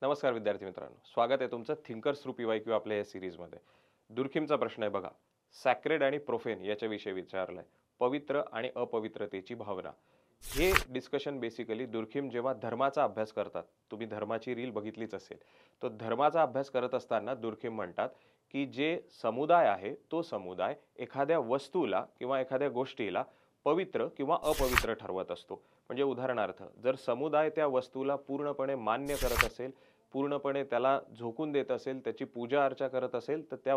नमस्कार विद्यार्थी मित्रांनो, स्वागत आहे तुमचं थिंकर्स थ्रू PYQ आपल्या या सिरीजमध्ये. दुर्खीमचा प्रश्न आहे बघा. सॅक्रेड आणि प्रोफेन याच्याविषयी विचारलाय. पवित्र आणि अपवित्रतेची भावना. हे डिस्कशन बेसिकली दुर्खीम जेव्हा धर्माचा अभ्यास करतात, तुम्ही धर्माची रील बघितलीच असेल, तो धर्माचा अभ्यास करत असताना दुर्खीम म्हणतात की जे समुदाय आहे तो समुदाय एखाद्या वस्तूला किंवा एखाद्या गोष्टीला पवित्र किंवा अपवित्र ठरवत असतो. म्हणजे उदाहरणार्थ, जर समुदाय त्या वस्तूला पूर्णपणे मान्य करत असेल, पूर्णपणे त्याला झोकून देत असेल, त्याची पूजा अर्चा करत असेल, तर त्या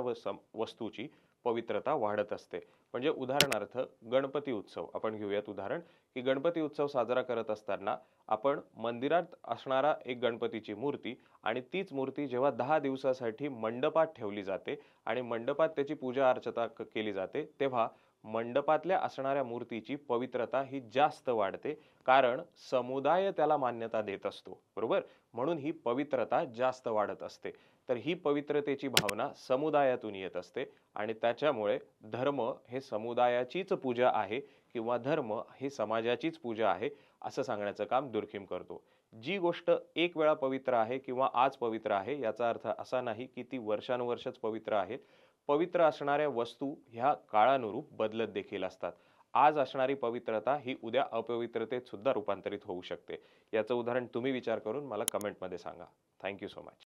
वस्तूची पवित्रता वाढत असते. म्हणजे उदाहरणार्थ गणपती उत्सव आपण घेऊयात उदाहरण, की गणपती उत्सव साजरा करत असताना आपण मंदिरात असणारा एक गणपतीची मूर्ती आणि तीच मूर्ती जेव्हा 10 दिवसासाठी मंडपात ठेवली जाते आणि मंडपात त्याची पूजा अर्चना केली जाते, तेव्हा मंडपातल्या असणाऱ्या मूर्तीची पवित्रता ही जास्त वाढते, कारण समुदाय त्याला मान्यता देत असतो, बरोबर. म्हणून ही पवित्रता जास्त वाढत असते. तर ही पवित्रतेची भावना समुदायातून येत असते आणि त्याच्यामुळे धर्म हे समुदायाचीच पूजा आहे किंवा धर्म हे समाजाचीच पूजा आहे असं सांगण्याचं काम दुर्खीम करतो. जी गोष्ट एक वेळा पवित्र आहे किंवा आज पवित्र आहे याचा अर्थ असा नाही की ती वर्षानुवर्षच पवित्र आहे. पवित्र असणाऱ्या वस्तू ह्या काळानुरूप बदलत देखील असतात. आज असणारी पवित्रता ही उद्या अपवित्रतेत सुद्धा रूपांतरित होऊ शकते. याचं उदाहरण तुम्ही विचार करून मला कमेंटमध्ये सांगा. Thank you so much.